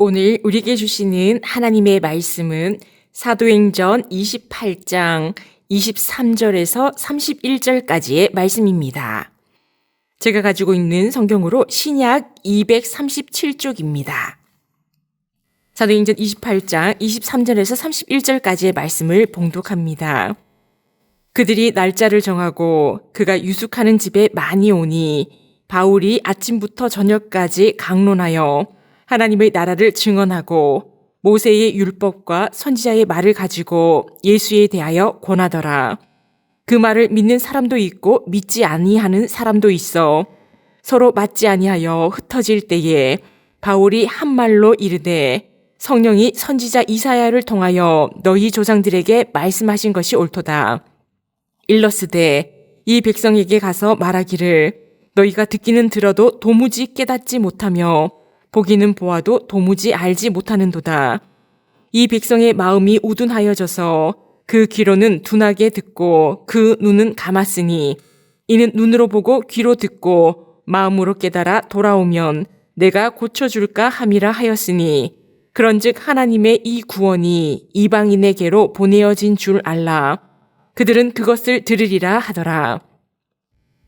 오늘 우리에게 주시는 하나님의 말씀은 사도행전 28장 23절에서 31절까지의 말씀입니다. 제가 가지고 있는 성경으로 신약 237쪽입니다. 사도행전 28장 23절에서 31절까지의 말씀을 봉독합니다. 그들이 날짜를 정하고 그가 유숙하는 집에 많이 오니 바울이 아침부터 저녁까지 강론하여 하나님의 나라를 증언하고 모세의 율법과 선지자의 말을 가지고 예수에 대하여 권하더라. 그 말을 믿는 사람도 있고 믿지 아니하는 사람도 있어 서로 맞지 아니하여 흩어질 때에 바울이 한 말로 이르되 성령이 선지자 이사야를 통하여 너희 조상들에게 말씀하신 것이 옳도다. 일러스되 이 백성에게 가서 말하기를 너희가 듣기는 들어도 도무지 깨닫지 못하며 보기는 보아도 도무지 알지 못하는도다. 이 백성의 마음이 우둔하여져서 그 귀로는 둔하게 듣고 그 눈은 감았으니 이는 눈으로 보고 귀로 듣고 마음으로 깨달아 돌아오면 내가 고쳐줄까 함이라 하였으니 그런즉 하나님의 이 구원이 이방인에게로 보내어진 줄 알라. 그들은 그것을 들으리라 하더라.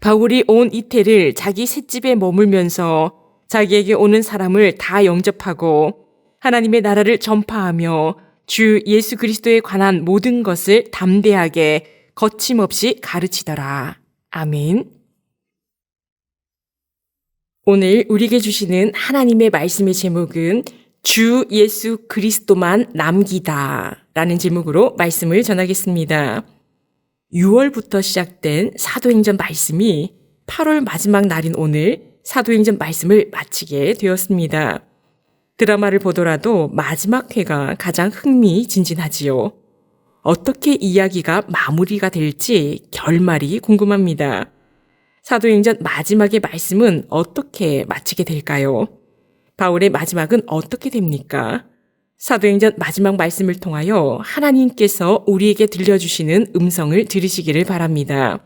바울이 온 이태를 자기 셋집에 머물면서 자기에게 오는 사람을 다 영접하고 하나님의 나라를 전파하며 주 예수 그리스도에 관한 모든 것을 담대하게 거침없이 가르치더라. 아멘. 오늘 우리에게 주시는 하나님의 말씀의 제목은 주 예수 그리스도만 남기다 라는 제목으로 말씀을 전하겠습니다. 6월부터 시작된 사도행전 말씀이 8월 마지막 날인 오늘 사도행전 말씀을 마치게 되었습니다. 드라마를 보더라도 마지막 회가 가장 흥미진진하지요. 어떻게 이야기가 마무리가 될지 결말이 궁금합니다. 사도행전 마지막의 말씀은 어떻게 마치게 될까요? 바울의 마지막은 어떻게 됩니까? 사도행전 마지막 말씀을 통하여 하나님께서 우리에게 들려주시는 음성을 들으시기를 바랍니다.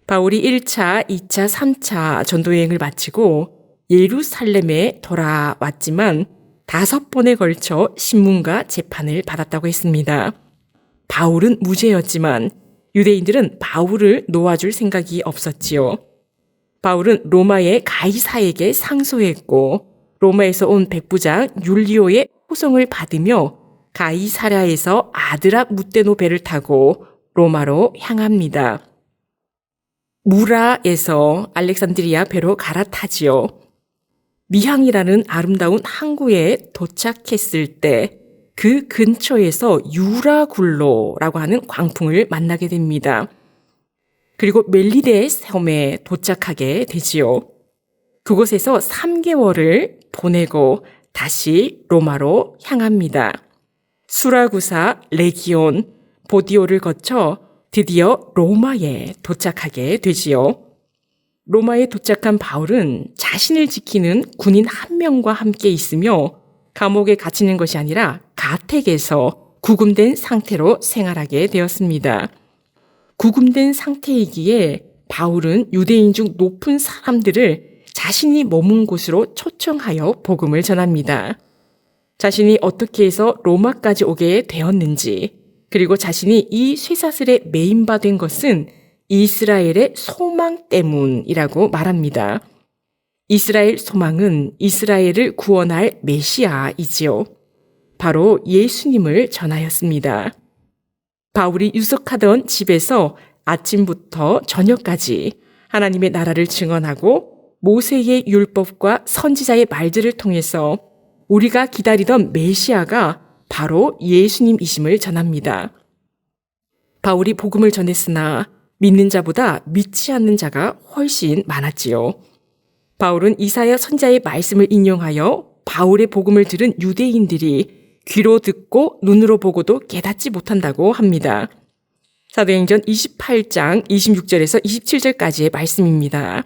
바울이 1차, 2차, 3차 전도여행을 마치고 예루살렘에 돌아왔지만 5번에 걸쳐 신문과 재판을 받았다고 했습니다. 바울은 무죄였지만 유대인들은 바울을 놓아줄 생각이 없었지요. 바울은 로마의 가이사에게 상소했고 로마에서 온 백부장 율리오의 호송을 받으며 가이사랴에서 아드라 무테노 배를 타고 로마로 향합니다. 무라에서 알렉산드리아 배로 갈아타지요. 미항이라는 아름다운 항구에 도착했을 때 그 근처에서 유라굴로라고 하는 광풍을 만나게 됩니다. 그리고 멜리데 섬에 도착하게 되지요. 그곳에서 3개월을 보내고 다시 로마로 향합니다. 수라구사, 레기온, 보디오를 거쳐 드디어 로마에 도착하게 되지요. 로마에 도착한 바울은 자신을 지키는 군인 한 명과 함께 있으며 감옥에 갇히는 것이 아니라 가택에서 구금된 상태로 생활하게 되었습니다. 구금된 상태이기에 바울은 유대인 중 높은 사람들을 자신이 머문 곳으로 초청하여 복음을 전합니다. 자신이 어떻게 해서 로마까지 오게 되었는지, 그리고 자신이 이 쇠사슬에 매인바 된 것은 이스라엘의 소망 때문이라고 말합니다. 이스라엘 소망은 이스라엘을 구원할 메시아이지요. 바로 예수님을 전하였습니다. 바울이 유숙하던 집에서 아침부터 저녁까지 하나님의 나라를 증언하고 모세의 율법과 선지자의 말들을 통해서 우리가 기다리던 메시아가 바로 예수님이심을 전합니다. 바울이 복음을 전했으나 믿는 자보다 믿지 않는 자가 훨씬 많았지요. 바울은 이사야 선지자의 말씀을 인용하여 바울의 복음을 들은 유대인들이 귀로 듣고 눈으로 보고도 깨닫지 못한다고 합니다. 사도행전 28장 26절에서 27절까지의 말씀입니다.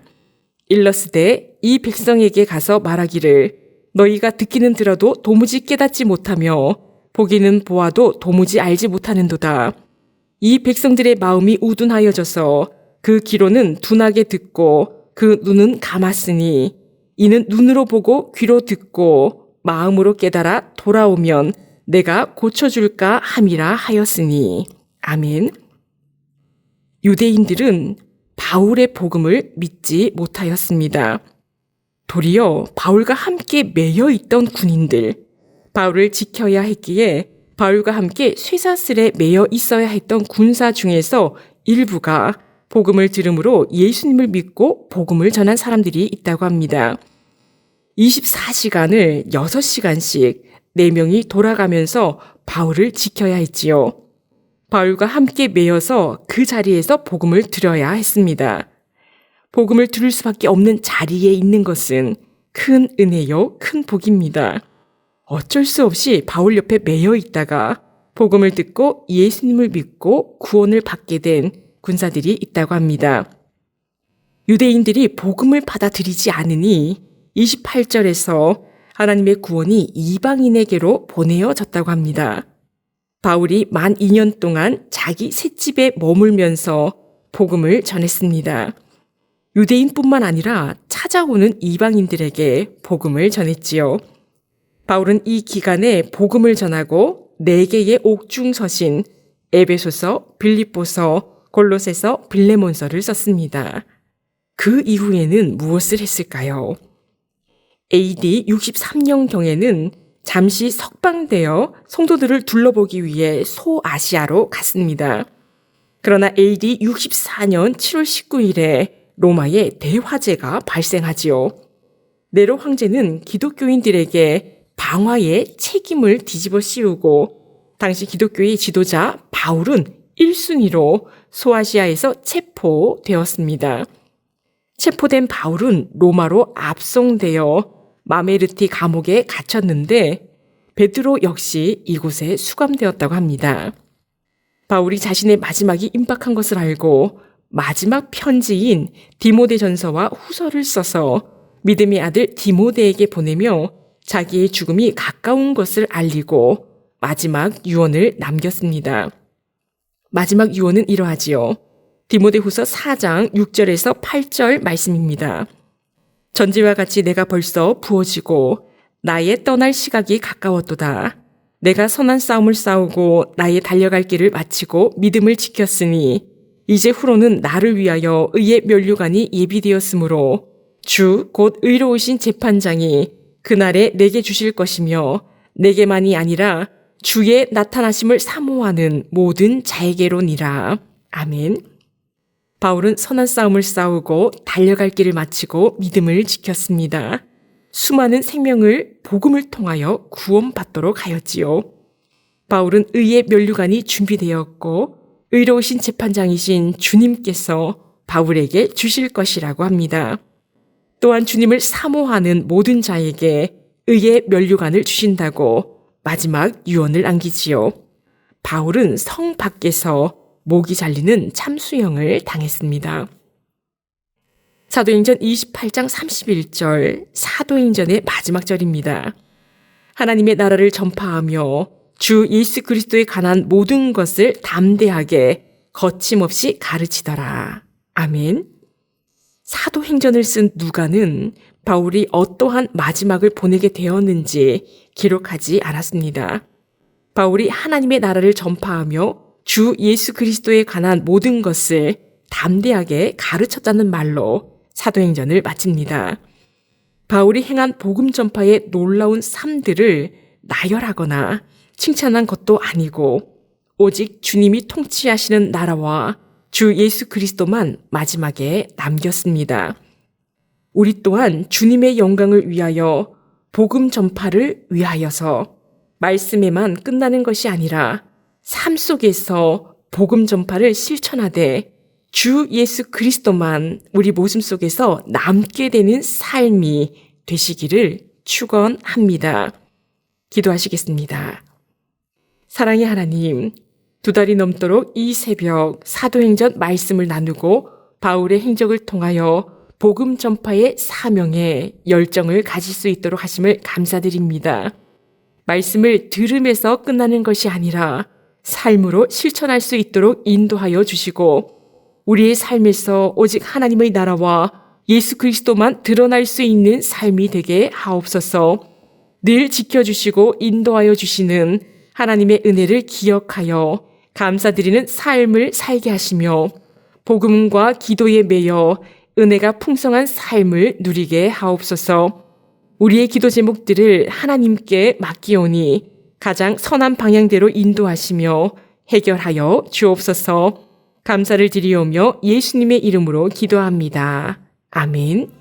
일러스되 이 백성에게 가서 말하기를 너희가 듣기는 들어도 도무지 깨닫지 못하며 보기는 보아도 도무지 알지 못하는도다. 이 백성들의 마음이 우둔하여져서 그 귀로는 둔하게 듣고 그 눈은 감았으니 이는 눈으로 보고 귀로 듣고 마음으로 깨달아 돌아오면 내가 고쳐줄까 함이라 하였으니. 아멘. 유대인들은 바울의 복음을 믿지 못하였습니다. 도리어 바울과 함께 매여 있던 군인들, 바울을 지켜야 했기에 바울과 함께 쇠사슬에 매여 있어야 했던 군사 중에서 일부가 복음을 들음으로 예수님을 믿고 복음을 전한 사람들이 있다고 합니다. 24시간을 6시간씩 4명이 돌아가면서 바울을 지켜야 했지요. 바울과 함께 매여서 그 자리에서 복음을 들어야 했습니다. 복음을 들을 수밖에 없는 자리에 있는 것은 큰 은혜요, 큰 복입니다. 어쩔 수 없이 바울 옆에 매여 있다가 복음을 듣고 예수님을 믿고 구원을 받게 된 군사들이 있다고 합니다. 유대인들이 복음을 받아들이지 않으니 28절에서 하나님의 구원이 이방인에게로 보내어졌다고 합니다. 바울이 만 2년 동안 자기 셋집에 머물면서 복음을 전했습니다. 유대인뿐만 아니라 찾아오는 이방인들에게 복음을 전했지요. 바울은 이 기간에 복음을 전하고 4개의 옥중서신 에베소서, 빌립보서, 골로새서, 빌레몬서를 썼습니다. 그 이후에는 무엇을 했을까요? AD 63년경에는 잠시 석방되어 성도들을 둘러보기 위해 소아시아로 갔습니다. 그러나 AD 64년 7월 19일에 로마에 대화재가 발생하지요. 네로 황제는 기독교인들에게 방화의 책임을 뒤집어 씌우고 당시 기독교의 지도자 바울은 1순위로 소아시아에서 체포되었습니다. 체포된 바울은 로마로 압송되어 마메르티 감옥에 갇혔는데 베드로 역시 이곳에 수감되었다고 합니다. 바울이 자신의 마지막이 임박한 것을 알고 마지막 편지인 디모데전서와 후서를 써서 믿음의 아들 디모데에게 보내며 자기의 죽음이 가까운 것을 알리고 마지막 유언을 남겼습니다. 마지막 유언은 이러하지요. 디모데후서 4장 6절에서 8절 말씀입니다. 전지와 같이 내가 벌써 부어지고 나의 떠날 시각이 가까웠도다. 내가 선한 싸움을 싸우고 나의 달려갈 길을 마치고 믿음을 지켰으니 이제 후로는 나를 위하여 의의 면류관이 예비되었으므로 주 곧 의로우신 재판장이 그날에 내게 주실 것이며 내게만이 아니라 주의 나타나심을 사모하는 모든 자에게로니라. 아멘. 바울은 선한 싸움을 싸우고 달려갈 길을 마치고 믿음을 지켰습니다. 수많은 생명을 복음을 통하여 구원받도록 하였지요. 바울은 의의 면류관이 준비되었고 의로우신 재판장이신 주님께서 바울에게 주실 것이라고 합니다. 또한 주님을 사모하는 모든 자에게 의의 면류관을 주신다고 마지막 유언을 남기지요. 바울은 성 밖에서 목이 잘리는 참수형을 당했습니다. 사도행전 28장 31절, 사도행전의 마지막 절입니다. 하나님의 나라를 전파하며 주 예수 그리스도에 관한 모든 것을 담대하게 거침없이 가르치더라. 아멘. 사도행전을 쓴 누가는 바울이 어떠한 마지막을 보내게 되었는지 기록하지 않았습니다. 바울이 하나님의 나라를 전파하며 주 예수 그리스도에 관한 모든 것을 담대하게 가르쳤다는 말로 사도행전을 마칩니다. 바울이 행한 복음 전파의 놀라운 삶들을 나열하거나 칭찬한 것도 아니고 오직 주님이 통치하시는 나라와 주 예수 그리스도만 마지막에 남겼습니다. 우리 또한 주님의 영광을 위하여 복음 전파를 위하여서 말씀에만 끝나는 것이 아니라 삶 속에서 복음 전파를 실천하되 주 예수 그리스도만 우리 모습 속에서 남게 되는 삶이 되시기를 축원합니다. 기도하시겠습니다. 사랑의 하나님, 2달이 넘도록 이 새벽 사도행전 말씀을 나누고 바울의 행적을 통하여 복음 전파의 사명에 열정을 가질 수 있도록 하심을 감사드립니다. 말씀을 들음에서 끝나는 것이 아니라 삶으로 실천할 수 있도록 인도하여 주시고 우리의 삶에서 오직 하나님의 나라와 예수 그리스도만 드러날 수 있는 삶이 되게 하옵소서. 늘 지켜주시고 인도하여 주시는 하나님의 은혜를 기억하여 감사드리는 삶을 살게 하시며 복음과 기도에 매여 은혜가 풍성한 삶을 누리게 하옵소서. 우리의 기도 제목들을 하나님께 맡기오니 가장 선한 방향대로 인도하시며 해결하여 주옵소서. 감사를 드리오며 예수님의 이름으로 기도합니다. 아멘.